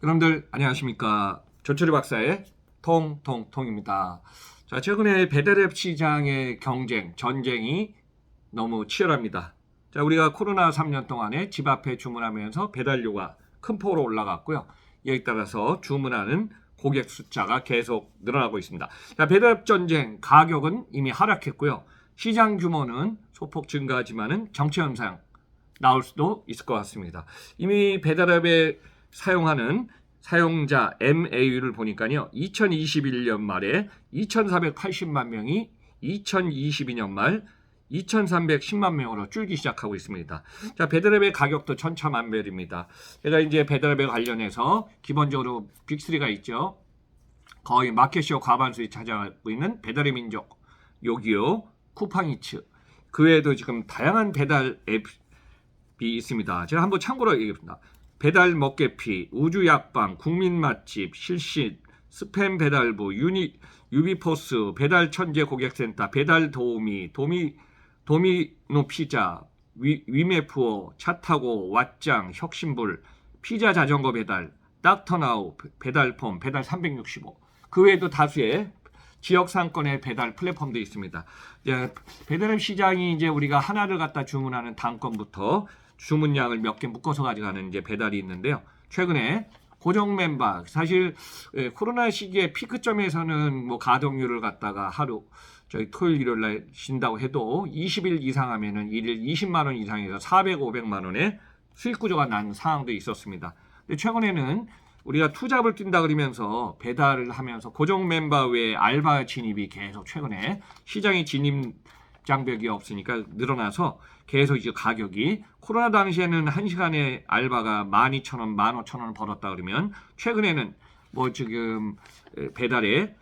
여러분들 안녕하십니까. 조철희 박사의 통통통입니다. 자, 최근에 배달앱 시장의 전쟁이 너무 치열합니다. 자, 우리가 코로나 3년 동안에 집 앞에 주문하면서 배달료가 큰 폭으로 올라갔고요. 이에 따라서 주문하는 고객 숫자가 계속 늘어나고 있습니다. 자, 배달앱 전쟁 가격은 이미 하락했고요. 시장 규모는 소폭 증가하지만은 정체 현상 나올 수도 있을 것 같습니다. 이미 배달앱에 사용하는 사용자 MAU를 보니까요. 2021년 말에 2,480만 명이 2022년 말 2,310만 명으로 줄기 시작하고 있습니다. 자, 배달앱의 가격도 천차만별입니다. 제가 이제 배달앱에 관련해서 기본적으로 빅3가 있죠. 거의 마켓쇼 과반수에 차지하고 있는 배달의 민족, 요기요, 쿠팡이츠. 그 외에도 지금 다양한 배달 앱이 있습니다. 제가 한번 참고로 얘기했습니다. 배달 먹개피, 우주약방, 국민맛집, 실신, 스팸 배달부, 유비포스, 배달천재 고객센터, 배달도우미, 도미노 피자, 위메프어, 차타고, 왓짱, 혁신불, 피자 자전거 배달, 닥터나우, 배달폼, 배달 365. 그 외에도 다수의 지역 상권의 배달 플랫폼도 있습니다. 배달앱 시장이 이제 우리가 하나를 갖다 주문하는 단건부터 주문량을 몇 개 묶어서 가져가는 이제 배달이 있는데요. 최근에 고정 멤버, 사실 코로나 시기에 피크점에서는 뭐 가동률을 갖다가 하루 저희 토요일 일요일 날 쉰다고 해도 20일 이상 하면은 1일 20만 원 이상에서 400, 500만 원의 수익 구조가 난 상황도 있었습니다. 근데 최근에는 우리가 투잡을 뛴다 그러면서 배달을 하면서 고정 멤버 외에 알바 진입이 계속 최근에 시장의 진입 장벽이 없으니까 늘어나서 계속 이제 가격이 코로나 당시에는 1시간에 알바가 12,000원, 15,000원 벌었다 그러면 최근에는 뭐 지금 배달에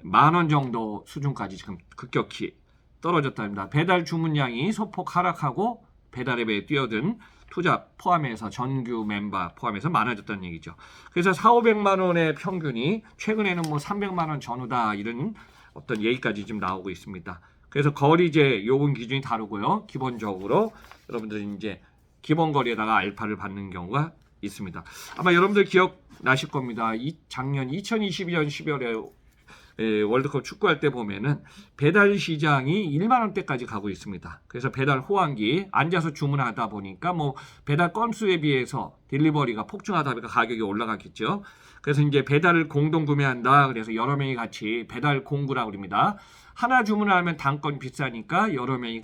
10,000원 정도 수준까지 지금 급격히 떨어졌답니다. 배달 주문량이 소폭 하락하고 배달앱에 뛰어든 투잡 포함해서 전규 멤버 포함해서 많아졌다는 얘기죠. 그래서 4,500만 원의 평균이 최근에는 뭐 300만 원 전후다 이런 어떤 얘기까지 지금 나오고 있습니다. 그래서 거리제 요금 기준이 다르고요. 기본적으로 여러분들 이제 기본 거리에다가 알파를 받는 경우가 있습니다. 아마 여러분들 기억나실 겁니다. 작년 2022년 10월에 월드컵 축구할 때 보면은 배달 시장이 1만 원대까지 가고 있습니다. 그래서 배달 호황기 앉아서 주문하다 보니까 뭐 배달 건수에 비해서 딜리버리가 폭증하다 보니까 가격이 올라갔겠죠. 그래서 이제 배달을 공동 구매한다. 그래서 여러 명이 같이 배달 공구라고 합니다. 하나 주문하면 단건 비싸니까 여러 명이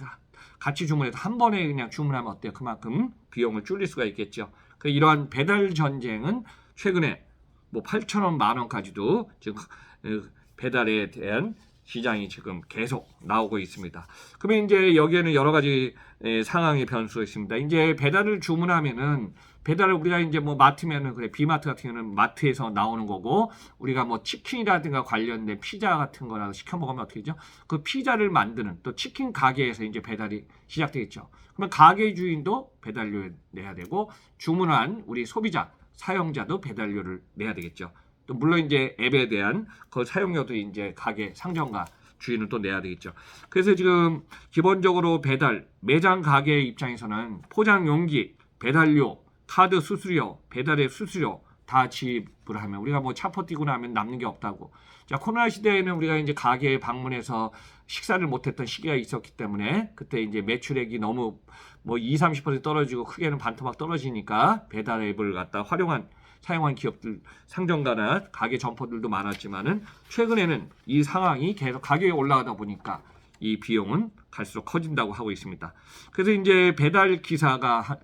같이 주문해서 한 번에 그냥 주문하면 어때요? 그만큼 비용을 줄일 수가 있겠죠. 이러한 배달 전쟁은 최근에 뭐 8,000원, 10,000원까지도 지금 배달에 대한 시장이 지금 계속 나오고 있습니다. 그러면 이제 여기에는 여러 가지 상황의 변수가 있습니다. 이제 배달을 주문하면은 배달을 우리가 이제 뭐 마트면은 그래 비마트 같은 경우는 마트에서 나오는 거고 우리가 뭐 치킨이라든가 관련된 피자 같은 거라도 시켜 먹으면 어떻게 되죠? 그 피자를 만드는 또 치킨 가게에서 이제 배달이 시작되겠죠. 그러면 가게 주인도 배달료를 내야 되고 주문한 우리 소비자 사용자도 배달료를 내야 되겠죠. 또 물론 이제 앱에 대한 그 사용료도 이제 가게 상점가 주인은 또 내야 되겠죠. 그래서 지금 기본적으로 배달 매장 가게 입장에서는 포장 용기, 배달료, 카드 수수료, 배달의 수수료 다 지불을 하면 우리가 뭐 차포 뛰고 나면 남는 게 없다고. 자, 코로나 시대에는 우리가 이제 가게에 방문해서 식사를 못했던 시기가 있었기 때문에 그때 이제 매출액이 너무 뭐 20-30% 떨어지고 크게는 반토막 떨어지니까 배달 앱을 갖다 사용한 기업들 상점가나 가게 점포들도 많았지만은 최근에는 이 상황이 계속 가격이 올라가다 보니까 이 비용은 갈수록 커진다고 하고 있습니다. 그래서 이제 배달 기사가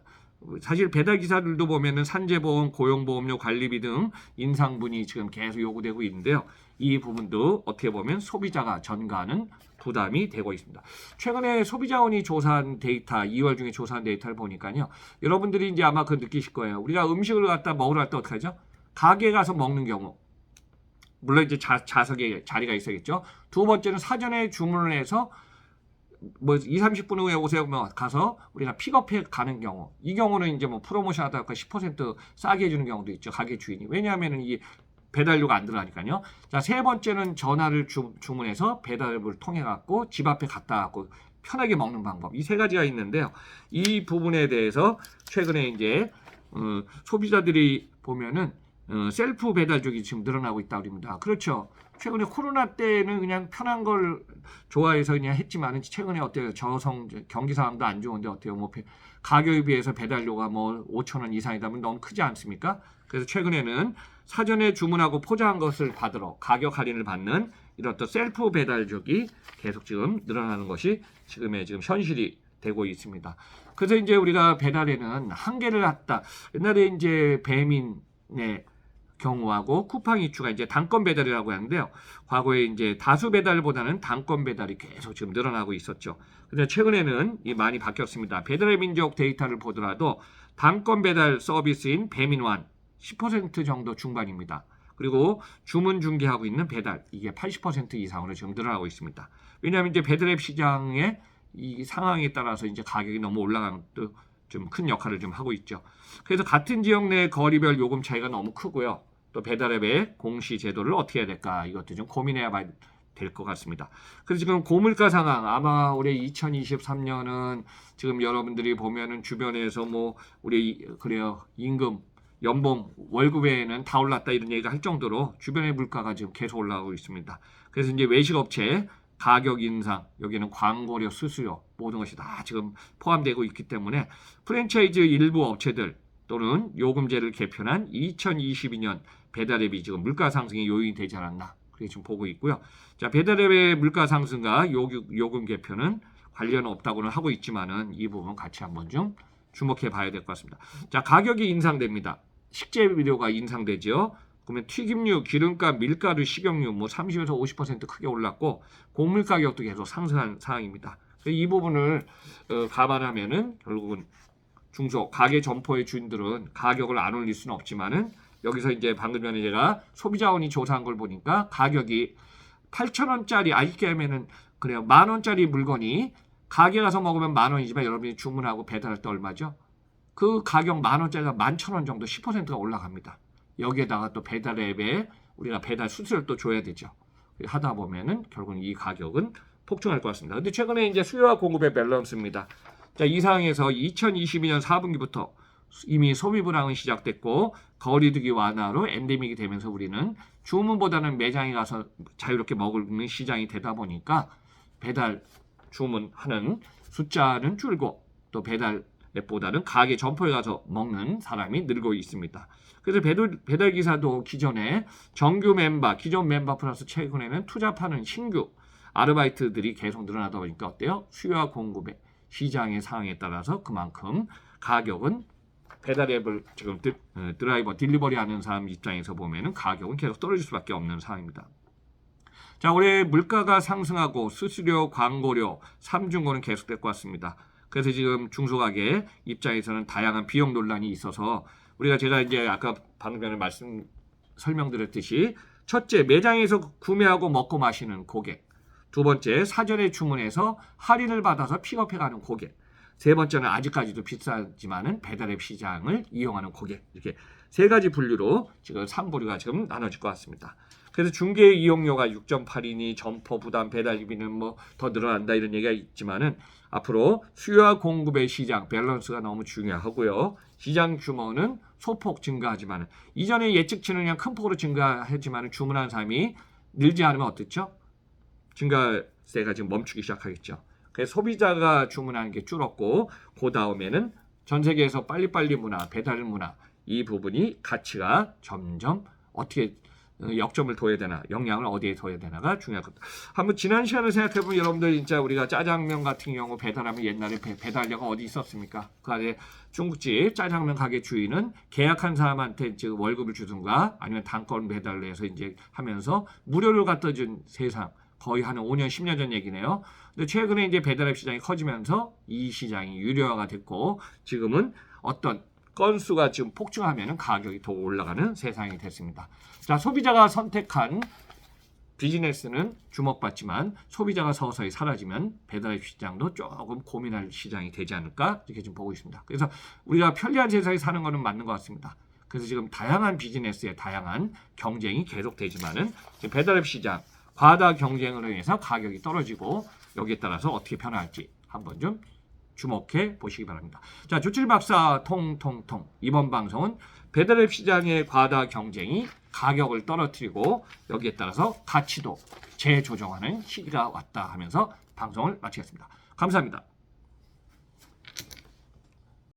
사실 배달 기사들도 보면은 산재보험, 고용보험료 관리비 등 인상분이 지금 계속 요구되고 있는데요. 이 부분도 어떻게 보면 소비자가 전가하는 부담이 되고 있습니다. 최근에 소비자원이 조사한 데이터, 2월 중에 조사한 데이터를 보니까요. 여러분들이 이제 아마 그 느끼실 거예요. 우리가 음식을 갖다 먹으러 갈 때 어떻게 하죠? 가게에 가서 먹는 경우. 물론 이제 좌석에 자리가 있어야겠죠. 두 번째는 사전에 주문을 해서 뭐 20-30분 후에 오세요 그러면 가서 우리가 픽업해 가는 경우 이 경우는 이제 뭐 프로모션 하다가 10% 싸게 해주는 경우도 있죠. 가게 주인이. 왜냐하면 이 배달료가 안 들어가니까요. 자, 세 번째는 전화를 주문해서 배달을 통해 갖고 집 앞에 갖다 갖고 편하게 먹는 방법. 이 세 가지가 있는데요. 이 부분에 대해서 최근에 이제 소비자들이 보면은 셀프 배달족이 지금 늘어나고 있다고 합니다. 그렇죠. 최근에 코로나 때는 그냥 편한 걸 좋아해서 그냥 했지만 최근에 어때요? 경기 상황도 안 좋은데 어때요? 뭐 가격에 비해서 배달료가 뭐 5,000원 이상이다면 너무 크지 않습니까? 그래서 최근에는 사전에 주문하고 포장한 것을 받으러 가격 할인을 받는 이런 또 셀프 배달족이 계속 지금 늘어나는 것이 지금 현실이 되고 있습니다. 그래서 이제 우리가 배달에는 한계를 했다. 옛날에 이제 배민의 경우하고 쿠팡이츠가 이제 단건 배달이라고 하는데요. 과거에 이제 다수 배달보다는 단건 배달이 계속 지금 늘어나고 있었죠. 근데 최근에는 많이 바뀌었습니다. 배달의 민족 데이터를 보더라도 단건 배달 서비스인 배민완 10% 정도 중반입니다. 그리고 주문 중개하고 있는 배달 이게 80% 이상으로 지금 늘어나고 있습니다. 왜냐하면 이제 배달앱 시장의 이 상황에 따라서 이제 가격이 너무 올라가는 또 좀 큰 역할을 좀 하고 있죠. 그래서 같은 지역 내 거리별 요금 차이가 너무 크고요. 또 배달앱의 공시 제도를 어떻게 해야 될까 이것도 좀 고민해야 될 것 같습니다. 그래서 지금 고물가 상황 아마 올해 2023년은 지금 여러분들이 보면은 주변에서 뭐 우리 그래요 임금 연봉 월급 외에는 다 올랐다 이런 얘기가 할 정도로 주변의 물가가 지금 계속 올라가고 있습니다. 그래서 이제 외식업체 가격 인상, 여기는 광고료, 수수료 모든 것이 다 지금 포함되고 있기 때문에 프랜차이즈 일부 업체들 또는 요금제를 개편한 2022년 배달앱이 지금 물가 상승의 요인이 되지 않았나 그렇게 지금 보고 있고요. 자, 배달앱의 물가 상승과 요금 개편은 관련 없다고는 하고 있지만은 이 부분 같이 한번 좀 주목해 봐야 될 것 같습니다. 자, 가격이 인상됩니다. 식재료가 인상되죠. 그러면 튀김류, 기름값, 밀가루, 식용유 뭐 30에서 50% 크게 올랐고 곡물 가격도 계속 상승한 상황입니다. 이 부분을 감안하면은 결국은 중소 가게 점포의 주인들은 가격을 안 올릴 수는 없지만은 여기서 이제 방금 전에 제가 소비자원이 조사한 걸 보니까 가격이 8,000원짜리 아쉽게 하면은 그래요 10,000원짜리 물건이 가게 가서 먹으면 10,000원이지만 여러분이 주문하고 배달할 때 얼마죠? 그 가격 10,000원짜리가 11,000원 정도 10%가 올라갑니다. 여기에다가 또 배달 앱에 우리가 배달 수수료를 또 줘야 되죠. 하다 보면은 결국은 이 가격은 폭증할 것 같습니다. 근데 최근에 이제 수요와 공급의 밸런스입니다. 자, 이 상황에서 2022년 4분기부터 이미 소비 불황은 시작됐고 거리두기 완화로 엔데믹이 되면서 우리는 주문보다는 매장에 가서 자유롭게 먹는 시장이 되다 보니까 배달 주문하는 숫자는 줄고 또 배달 앱보다는 가게 점포에 가서 먹는 사람이 늘고 있습니다. 그래서 배달 기사도 기존에 정규 멤버, 기존 멤버 플러스 최근에는 투잡하는 신규 아르바이트들이 계속 늘어나다 보니까 어때요? 수요와 공급의 시장의 상황에 따라서 그만큼 가격은 배달 앱을 지금 드라이버, 딜리버리 하는 사람 입장에서 보면은 가격은 계속 떨어질 수밖에 없는 상황입니다. 자, 올해 물가가 상승하고 수수료, 광고료, 삼중고는 계속될 것 같습니다. 그래서 지금 중소가게 입장에서는 다양한 비용 논란이 있어서 제가 이제 아까 방금 전에 설명드렸듯이 첫째, 매장에서 구매하고 먹고 마시는 고객. 두 번째, 사전에 주문해서 할인을 받아서 픽업해가는 고객. 세 번째는 아직까지도 비싸지만은 배달앱 시장을 이용하는 고객. 이렇게 세 가지 분류로 지금 3부류가 지금 나눠질 것 같습니다. 그래서 중개 이용료가 6.8이니 점포 부담 배달비는 뭐 더 늘어난다 이런 얘기가 있지만은 앞으로 수요와 공급의 시장 밸런스가 너무 중요하고요. 시장 규모는 소폭 증가하지만 이전에 예측치는 그냥 큰 폭으로 증가했지만 주문한 사람이 늘지 않으면 어떻죠? 증가세가 지금 멈추기 시작하겠죠. 그래서 소비자가 주문하는 게 줄었고 그 다음에는 전 세계에서 빨리빨리 문화, 배달 문화 이 부분이 가치가 점점 어떻게 역점을 둬야 되나, 영향을 어디에 둬야 되나가 중요할 것 같아요. 한번 지난 시간을 생각해보면 여러분들 진짜 우리가 짜장면 같은 경우 배달하면 옛날에 배달료가 어디 있었습니까? 그 안에 중국집 짜장면 가게 주인은 계약한 사람한테 지금 월급을 주든가 아니면 단건 배달을 해서 이제 하면서 무료를 갖다 준 세상. 거의 한 5년, 10년 전 얘기네요. 근데 최근에 이제 배달앱 시장이 커지면서 이 시장이 유료화가 됐고 지금은 어떤 건수가 지금 폭증하면 가격이 더 올라가는 세상이 됐습니다. 자, 소비자가 선택한 비즈니스는 주목받지만 소비자가 서서히 사라지면 배달앱 시장도 조금 고민할 시장이 되지 않을까 이렇게 좀 보고 있습니다. 그래서 우리가 편리한 세상에 사는 것은 맞는 것 같습니다. 그래서 지금 다양한 비즈니스의 다양한 경쟁이 계속되지만은 지금 배달앱 시장 과다 경쟁으로 인해서 가격이 떨어지고 여기에 따라서 어떻게 변화할지 한번 좀 주목해 보시기 바랍니다. 자, 조철 박사 통통통. 이번 방송은 배달앱 시장의 과다 경쟁이 가격을 떨어뜨리고 여기에 따라서 가치도 재조정하는 시기가 왔다 하면서 방송을 마치겠습니다. 감사합니다.